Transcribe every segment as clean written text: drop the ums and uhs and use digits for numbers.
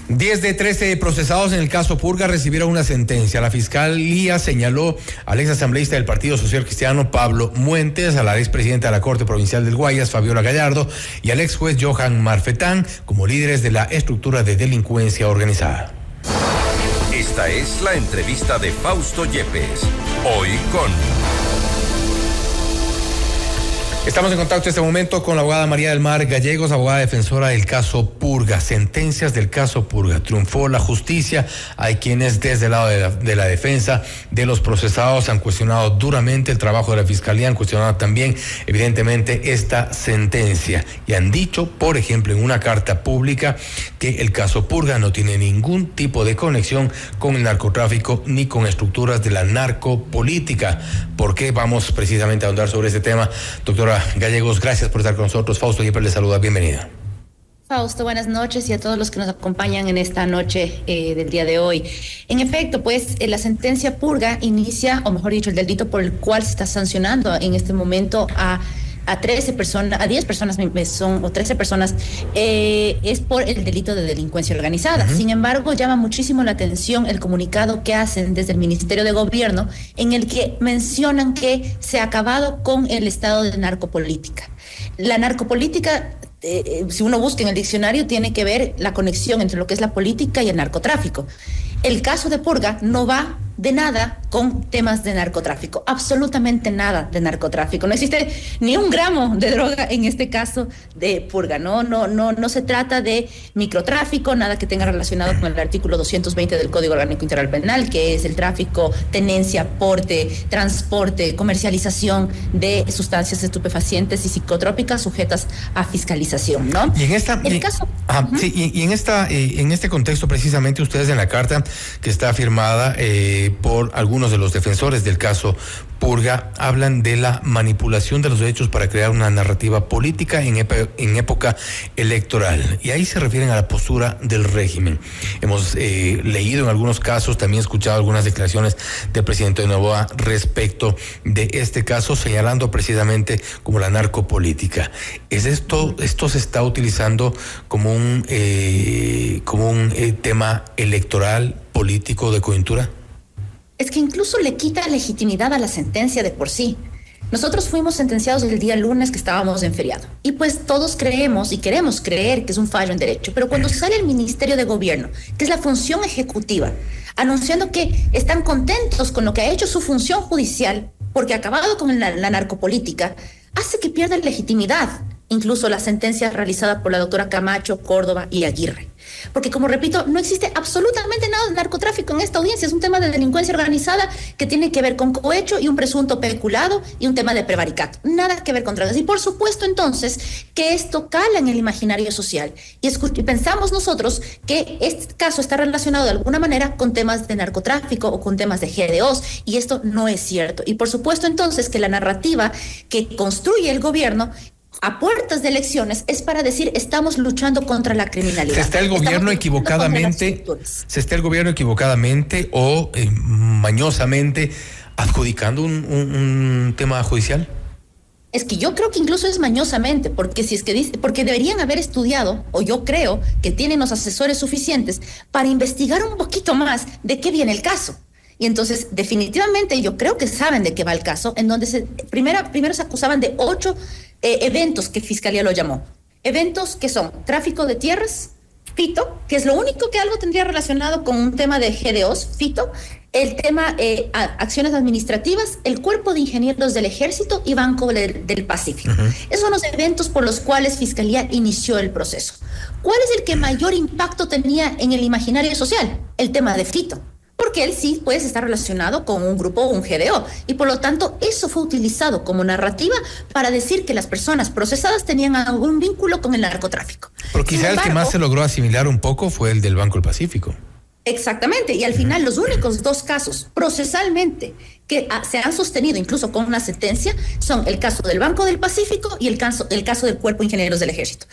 10 de 13 procesados en el caso Purga recibieron una sentencia. La fiscalía señaló al ex asambleísta del Partido Social Cristiano, Pablo Muentes, a la expresidenta de la Corte Provincial del Guayas, Fabiola Gallardo, y al ex juez Johan Marfetán como líderes de la estructura de delincuencia organizada. Esta es la entrevista de Fausto Yepes. Hoy con... Estamos en contacto en este momento con la abogada María del Mar Gallegos, abogada defensora del caso Purga. Sentencias del caso Purga. Triunfó la justicia. Hay quienes desde el lado de la defensa de los procesados han cuestionado duramente el trabajo de la fiscalía, han cuestionado también, evidentemente, esta sentencia. Y han dicho, por ejemplo, en una carta pública, que el caso Purga no tiene ningún tipo de conexión con el narcotráfico ni con estructuras de la narcopolítica. ¿Por qué? Vamos precisamente a ahondar sobre este tema. Doctora Gallegos, gracias por estar con nosotros. Fausto Yepes le saluda, bienvenida. Fausto, buenas noches y a todos los que nos acompañan en esta noche del día de hoy. En efecto, pues la sentencia Purga inicia, o mejor dicho, el delito por el cual se está sancionando en este momento a 13 personas, a 10 personas o 13 personas, es por el delito de delincuencia organizada. Uh-huh. Sin embargo, llama muchísimo la atención el comunicado que hacen desde el Ministerio de Gobierno, en el que mencionan que se ha acabado con el estado de narcopolítica. La narcopolítica, si uno busca en el diccionario, tiene que ver la conexión entre lo que es la política y el narcotráfico. El caso de Purga no va de nada con temas de narcotráfico, absolutamente nada de narcotráfico. No existe ni un gramo de droga en este caso de Purga, no se trata de microtráfico, nada que tenga relacionado con el artículo 220 del Código Orgánico Integral Penal, que es el tráfico, tenencia, porte, transporte, comercialización de sustancias estupefacientes y psicotrópicas sujetas a fiscalización, ¿no? Y en esta, en este contexto precisamente ustedes en la carta que está firmada por algunos de los defensores del caso Purga hablan de la manipulación de los hechos para crear una narrativa política en época electoral, y ahí se refieren a la postura del régimen. Hemos leído en algunos casos, también escuchado algunas declaraciones del presidente de Noboa respecto de este caso, señalando precisamente como la narcopolítica. ¿Es esto se está utilizando como un tema electoral, político, de coyuntura? Es que incluso le quita legitimidad a la sentencia de por sí. Nosotros fuimos sentenciados el día lunes que estábamos en feriado. Y pues todos creemos y queremos creer que es un fallo en derecho. Pero cuando sale el Ministerio de Gobierno, que es la función ejecutiva, anunciando que están contentos con lo que ha hecho su función judicial, porque ha acabado con la narcopolítica, hace que pierda legitimidad incluso la sentencia realizada por la doctora Camacho, Córdoba y Aguirre. Porque, como repito, no existe absolutamente nada de narcotráfico en esta audiencia. Es un tema de delincuencia organizada que tiene que ver con cohecho y un presunto peculado y un tema de prevaricato. Nada que ver con drogas. Y por supuesto, entonces, que esto cala en el imaginario social. Y pensamos nosotros que este caso está relacionado de alguna manera con temas de narcotráfico o con temas de GDOs. Y esto no es cierto. Y por supuesto, entonces, que la narrativa que construye el gobierno a puertas de elecciones es para decir estamos luchando contra la criminalidad. ¿Se está el gobierno equivocadamente o mañosamente adjudicando un tema judicial? Es que yo creo que incluso es mañosamente, porque porque deberían haber estudiado, o yo creo que tienen los asesores suficientes para investigar un poquito más de qué viene el caso. Y entonces, definitivamente, yo creo que saben de qué va el caso, en donde primero se acusaban de 8 eventos que Fiscalía lo llamó. Eventos que son tráfico de tierras, fito, que es lo único que algo tendría relacionado con un tema de GDOs, fito, el tema acciones administrativas, el Cuerpo de Ingenieros del Ejército y Banco del Pacífico. Uh-huh. Esos son los eventos por los cuales Fiscalía inició el proceso. ¿Cuál es el que mayor impacto tenía en el imaginario social? El tema de fito. Porque él sí puede estar relacionado con un grupo o un GDO. Y por lo tanto, eso fue utilizado como narrativa para decir que las personas procesadas tenían algún vínculo con el narcotráfico. Pero quizá el que más se logró asimilar un poco fue el del Banco del Pacífico. Exactamente. Y al final, los únicos 2 casos procesalmente que se han sostenido incluso con una sentencia son el caso del Banco del Pacífico y el caso del Cuerpo de Ingenieros del Ejército.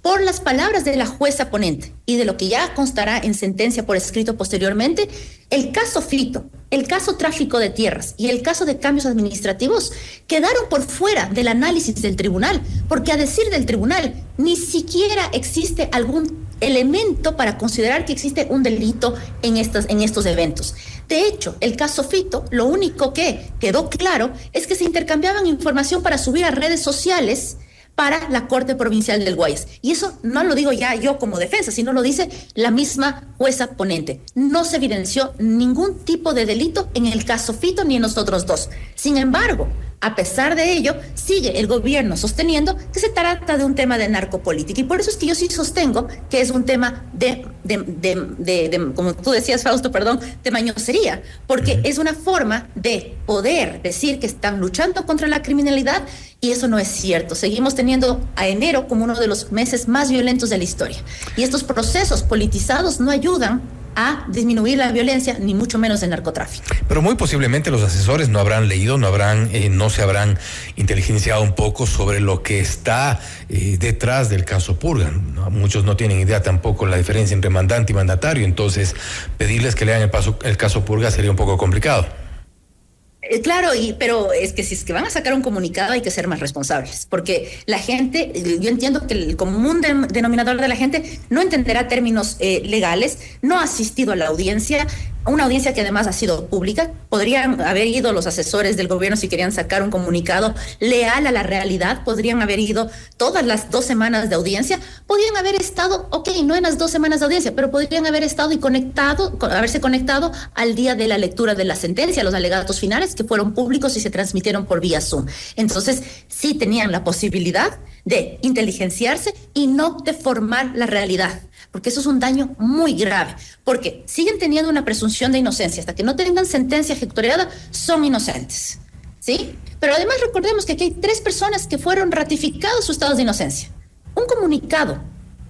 Por las palabras de la jueza ponente y de lo que ya constará en sentencia por escrito posteriormente, el caso Fito, el caso tráfico de tierras y el caso de cambios administrativos quedaron por fuera del análisis del tribunal, porque a decir del tribunal ni siquiera existe algún elemento para considerar que existe un delito en estos eventos. De hecho, el caso Fito, lo único que quedó claro es que se intercambiaban información para subir a redes sociales para la Corte Provincial del Guayas. Y eso no lo digo ya yo como defensa, sino lo dice la misma jueza ponente. No se evidenció ningún tipo de delito en el caso Fito ni en los otros dos. Sin embargo, a pesar de ello, sigue el gobierno sosteniendo que se trata de un tema de narcopolítica. Y por eso es que yo sí sostengo que es un tema como tú decías, Fausto, de mañosería, porque es una forma de poder decir que están luchando contra la criminalidad, y eso no es cierto. Seguimos teniendo a enero como uno de los meses más violentos de la historia. Y estos procesos politizados no ayudan a disminuir la violencia, ni mucho menos el narcotráfico. Pero muy posiblemente los asesores no habrán leído, no se habrán inteligenciado un poco sobre lo que está detrás del caso Purga. Muchos no tienen idea tampoco la diferencia entre mandante y mandatario, entonces pedirles que lean el caso Purga sería un poco complicado. Claro, pero es que si es que van a sacar un comunicado hay que ser más responsables, porque la gente, yo entiendo que el común denominador de la gente no entenderá términos legales, no ha asistido a la audiencia, una audiencia que además ha sido pública. Podrían haber ido los asesores del gobierno si querían sacar un comunicado leal a la realidad, podrían haber ido todas las 2 semanas de audiencia, podrían haber estado, no en las 2 semanas de audiencia, pero podrían haber estado haberse conectado al día de la lectura de la sentencia, los alegatos finales que fueron públicos y se transmitieron por vía Zoom. Entonces, sí tenían la posibilidad de inteligenciarse y no deformar la realidad, porque eso es un daño muy grave, porque siguen teniendo una presunción de inocencia. Hasta que no tengan sentencia ejecutoriada, son inocentes, ¿sí? Pero además recordemos que aquí hay 3 personas que fueron ratificados sus estados de inocencia. Un comunicado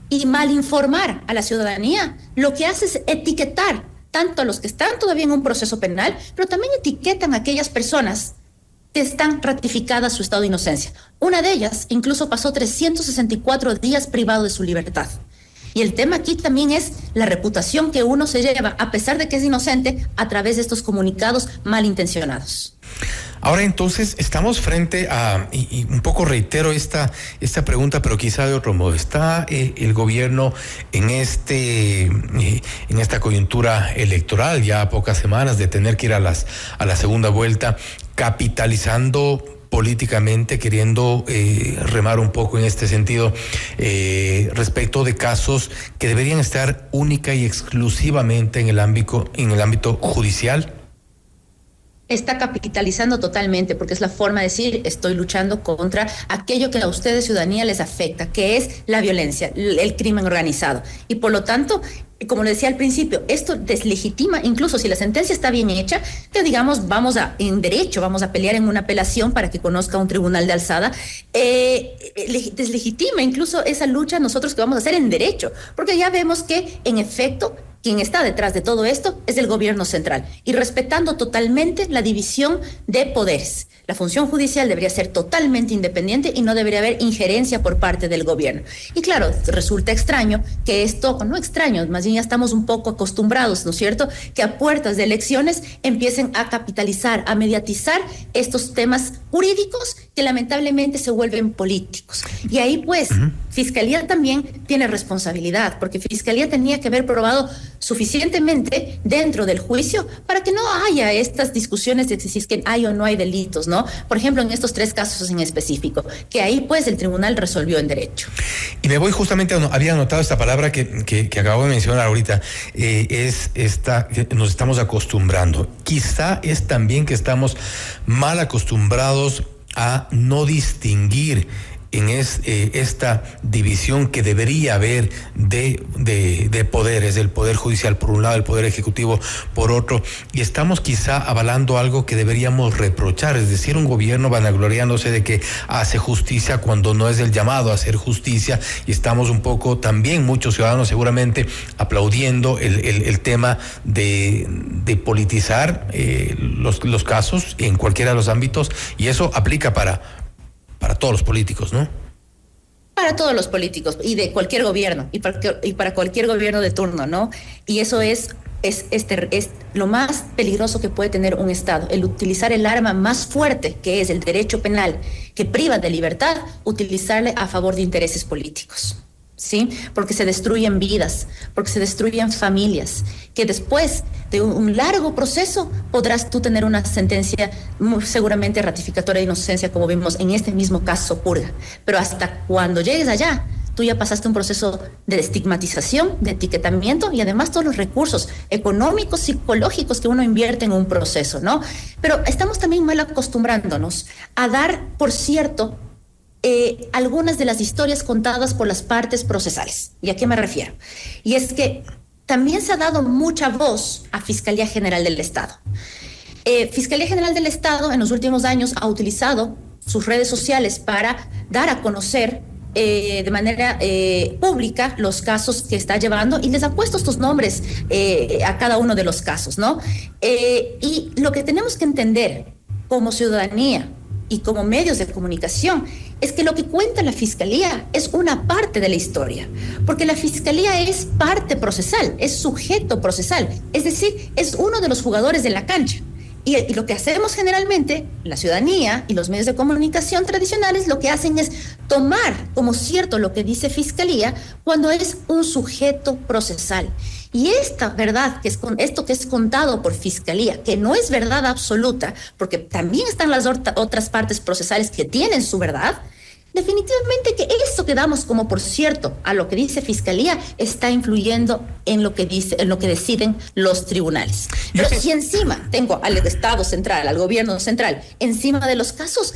y malinformar a la ciudadanía lo que hace es etiquetar tanto a los que están todavía en un proceso penal, pero también etiquetan a aquellas personas que están ratificadas su estado de inocencia. Una de ellas incluso pasó 364 días privado de su libertad. Y el tema aquí también es la reputación que uno se lleva, a pesar de que es inocente, a través de estos comunicados malintencionados. Ahora entonces estamos frente a, y un poco reitero esta pregunta, pero quizá de otro modo. ¿Está el gobierno en esta coyuntura electoral, ya a pocas semanas de tener que ir a la segunda vuelta, capitalizando políticamente, queriendo remar un poco en este sentido respecto de casos que deberían estar única y exclusivamente en el ámbito judicial? Está capitalizando totalmente, porque es la forma de decir: estoy luchando contra aquello que a ustedes, ciudadanía, les afecta, que es la violencia, el crimen organizado. Y por lo tanto, como le decía al principio, esto deslegitima, incluso si la sentencia está bien hecha, que digamos en derecho vamos a pelear en una apelación para que conozca un tribunal de alzada, deslegitima incluso esa lucha nosotros que vamos a hacer en derecho, porque ya vemos que en efecto quien está detrás de todo esto es el gobierno central, y respetando totalmente la división de poderes. La función judicial debería ser totalmente independiente y no debería haber injerencia por parte del gobierno. Y claro, resulta extraño que esto, no extraño, más bien ya estamos un poco acostumbrados, ¿no es cierto?, que a puertas de elecciones empiecen a capitalizar, a mediatizar estos temas jurídicos que lamentablemente se vuelven políticos. Y ahí pues, Fiscalía también tiene responsabilidad, porque Fiscalía tenía que haber probado suficientemente dentro del juicio para que no haya estas discusiones de si es que hay o no hay delitos, ¿no? Por ejemplo, en estos 3 casos en específico, que ahí pues el tribunal resolvió en derecho. Y me voy justamente había anotado esta palabra que acabo de mencionar ahorita, es esta, que nos estamos acostumbrando. Quizá es también que estamos mal acostumbrados a no distinguir en esta división que debería haber de poderes, el poder judicial por un lado, el poder ejecutivo por otro, y estamos quizá avalando algo que deberíamos reprochar, es decir, un gobierno vanagloriándose de que hace justicia cuando no es el llamado a hacer justicia, y estamos un poco también, muchos ciudadanos seguramente, aplaudiendo el tema de politizar los casos en cualquiera de los ámbitos, y eso aplica para todos los políticos, ¿no? Para todos los políticos y de cualquier gobierno y para cualquier gobierno de turno, ¿no? Y eso es lo más peligroso que puede tener un Estado, el utilizar el arma más fuerte, que es el derecho penal, que priva de libertad, utilizarle a favor de intereses políticos. ¿sí? Porque se destruyen vidas, porque se destruyen familias, que después de un largo proceso podrás tú tener una sentencia muy seguramente ratificatoria de inocencia, como vimos en este mismo caso Purga. Pero hasta cuando llegues allá, tú ya pasaste un proceso de estigmatización, de etiquetamiento y además todos los recursos económicos, psicológicos que uno invierte en un proceso, ¿no? Pero estamos también mal acostumbrándonos a dar, por cierto, algunas de las historias contadas por las partes procesales. ¿Y a qué me refiero? Y es que también se ha dado mucha voz a Fiscalía General del Estado. Fiscalía General del Estado en los últimos años ha utilizado sus redes sociales para dar a conocer de manera pública los casos que está llevando y les ha puesto estos nombres a cada uno de los casos, ¿no? Y lo que tenemos que entender como ciudadanía y como medios de comunicación es que lo que cuenta la Fiscalía es una parte de la historia, porque la Fiscalía es parte procesal, es sujeto procesal, es decir, es uno de los jugadores de la cancha. Y lo que hacemos generalmente, la ciudadanía y los medios de comunicación tradicionales, lo que hacen es tomar como cierto lo que dice Fiscalía cuando es un sujeto procesal. Y esta verdad, que es esto que es contado por Fiscalía, que no es verdad absoluta, porque también están las otras partes procesales que tienen su verdad, definitivamente que esto que damos como por cierto a lo que dice Fiscalía está influyendo en lo que deciden los tribunales. Pero si encima tengo al Estado central, al gobierno central, encima de los casos,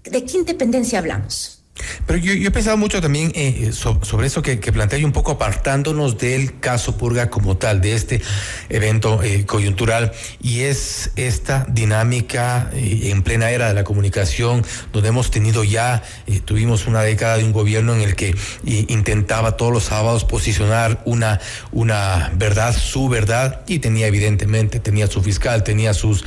¿de qué independencia hablamos? Pero yo he pensado mucho también sobre eso que planteé, y un poco apartándonos del caso Purga como tal, de este evento coyuntural, y es esta dinámica en plena era de la comunicación, donde hemos tenido ya, tuvimos una década de un gobierno en el que intentaba todos los sábados posicionar una verdad, su verdad, y tenía evidentemente, tenía su fiscal, tenía sus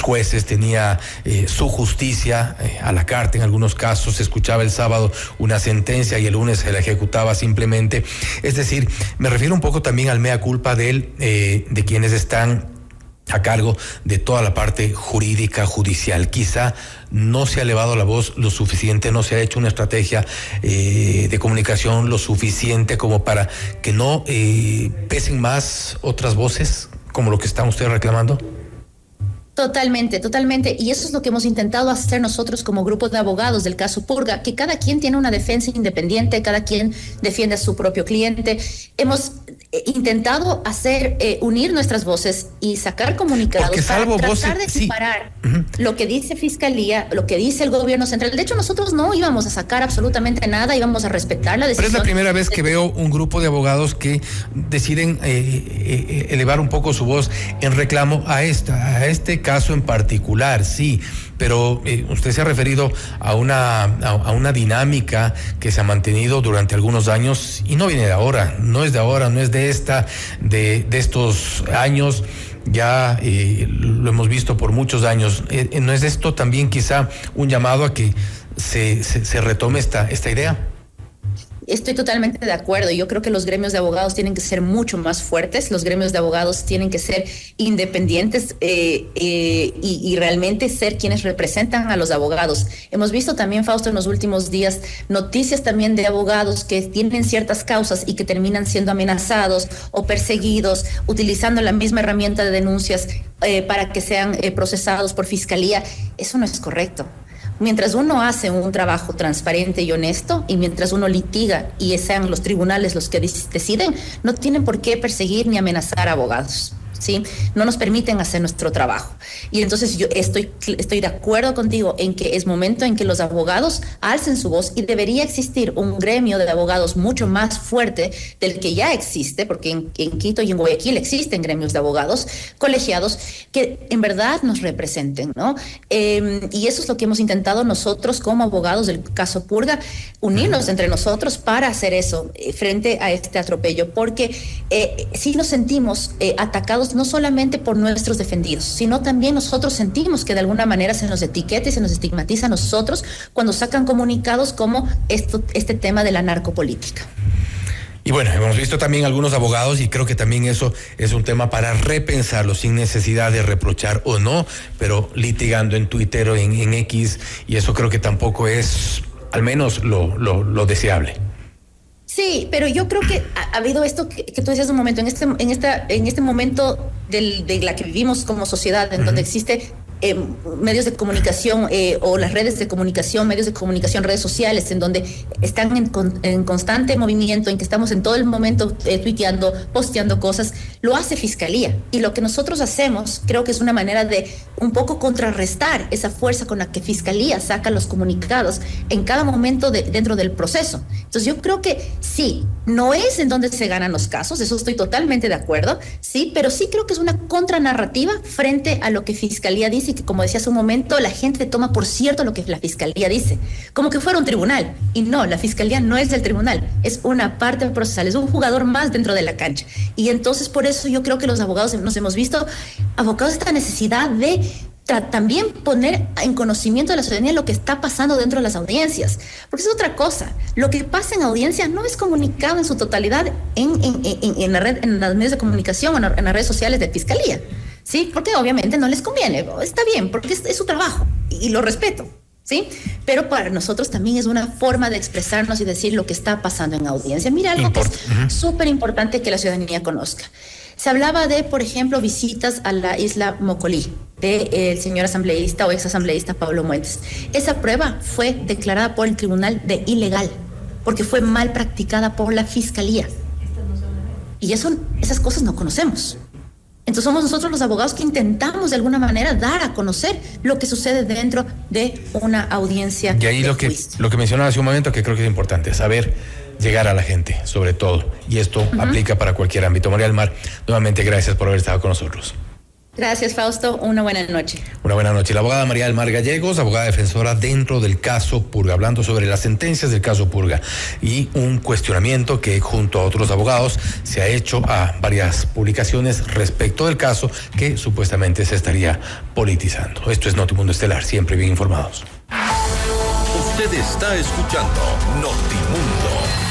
jueces, tenía su justicia a la carta. En algunos casos se escuchaba el sábado una sentencia y el lunes se la ejecutaba simplemente. Es decir, me refiero un poco también al mea culpa de quienes están a cargo de toda la parte jurídica, judicial. Quizá no se ha elevado la voz lo suficiente, no se ha hecho una estrategia de comunicación lo suficiente como para que no pesen más otras voces como lo que están ustedes reclamando. Totalmente, totalmente. Y eso es lo que hemos intentado hacer nosotros como grupo de abogados del caso Purga, que cada quien tiene una defensa independiente, cada quien defiende a su propio cliente. Hemos intentado unir nuestras voces y sacar comunicados para tratar de equiparar lo que dice Fiscalía, lo que dice el gobierno central. De hecho, nosotros no íbamos a sacar absolutamente nada, íbamos a respetar la decisión. Pero es la primera vez que veo un grupo de abogados que deciden elevar un poco su voz en reclamo a este caso en particular, sí, pero usted se ha referido a una dinámica que se ha mantenido durante algunos años y no viene de ahora, no es de estos años, ya lo hemos visto por muchos años. ¿No es esto también quizá un llamado a que se retome esta idea? Estoy totalmente de acuerdo. Yo creo que los gremios de abogados tienen que ser mucho más fuertes, los gremios de abogados tienen que ser independientes y realmente ser quienes representan a los abogados. Hemos visto también, Fausto, en los últimos días noticias también de abogados que tienen ciertas causas y que terminan siendo amenazados o perseguidos, utilizando la misma herramienta de denuncias para que sean procesados por Fiscalía. Eso no es correcto. Mientras uno hace un trabajo transparente y honesto y mientras uno litiga y sean los tribunales los que deciden, no tienen por qué perseguir ni amenazar a abogados. ¿Sí? No nos permiten hacer nuestro trabajo. Y entonces yo estoy de acuerdo contigo en que es momento en que los abogados alcen su voz y debería existir un gremio de abogados mucho más fuerte del que ya existe, porque en Quito y en Guayaquil existen gremios de abogados colegiados que en verdad nos representen, ¿no? Y eso es lo que hemos intentado nosotros como abogados del caso Purga, unirnos entre nosotros para hacer eso frente a este atropello, porque sí nos sentimos atacados no solamente por nuestros defendidos, sino también nosotros sentimos que de alguna manera se nos etiqueta y se nos estigmatiza a nosotros cuando sacan comunicados como este tema de la narcopolítica. Y bueno, hemos visto también algunos abogados y creo que también eso es un tema para repensarlo sin necesidad de reprochar o no, pero litigando en Twitter o en X, y eso creo que tampoco es al menos lo deseable. Sí, pero yo creo que ha habido esto que tú decías un momento, en este momento de la que vivimos como sociedad, en donde existe medios de comunicación o las redes de comunicación, medios de comunicación, redes sociales, en donde están en constante movimiento, en que estamos en todo el momento tuiteando, posteando cosas, lo hace Fiscalía. Y lo que nosotros hacemos, creo que es una manera de un poco contrarrestar esa fuerza con la que Fiscalía saca los comunicados en cada momento dentro del proceso. Entonces yo creo que sí, no es en donde se ganan los casos, eso estoy totalmente de acuerdo, sí, pero sí creo que es una contranarrativa frente a lo que Fiscalía dice y que, como decía hace un momento, la gente toma por cierto lo que la Fiscalía dice, como que fuera un tribunal. Y no, la Fiscalía no es del tribunal, es una parte procesal, es un jugador más dentro de la cancha. Y entonces por eso yo creo que los abogados nos hemos visto abocados a esta necesidad de también poner en conocimiento de la ciudadanía lo que está pasando dentro de las audiencias, porque es otra cosa. Lo que pasa en audiencia no es comunicado en su totalidad en la red, en los medios de comunicación o en las redes sociales de Fiscalía, ¿sí? Porque obviamente no les conviene, está bien, porque es su trabajo y lo respeto, ¿sí? Pero para nosotros también es una forma de expresarnos y decir lo que está pasando en audiencia. Mira, algo que es súper importante que la ciudadanía conozca. Se hablaba de, por ejemplo, visitas a la isla Mocolí del señor asambleísta o exasambleísta Pablo Muentes. Esa prueba fue declarada por el tribunal de ilegal porque fue mal practicada por la Fiscalía. Y esas cosas no conocemos. Entonces somos nosotros los abogados que intentamos de alguna manera dar a conocer lo que sucede dentro de una audiencia. Y ahí lo que mencionaba hace un momento, que creo que es importante, saber llegar a la gente, sobre todo. Y esto aplica para cualquier ámbito. María del Mar, nuevamente gracias por haber estado con nosotros. Gracias, Fausto. Una buena noche. Una buena noche. La abogada María del Mar Gallegos, abogada defensora dentro del caso Purga, hablando sobre las sentencias del caso Purga y un cuestionamiento que junto a otros abogados se ha hecho a varias publicaciones respecto del caso que supuestamente se estaría politizando. Esto es Notimundo Estelar, siempre bien informados. Usted está escuchando Notimundo.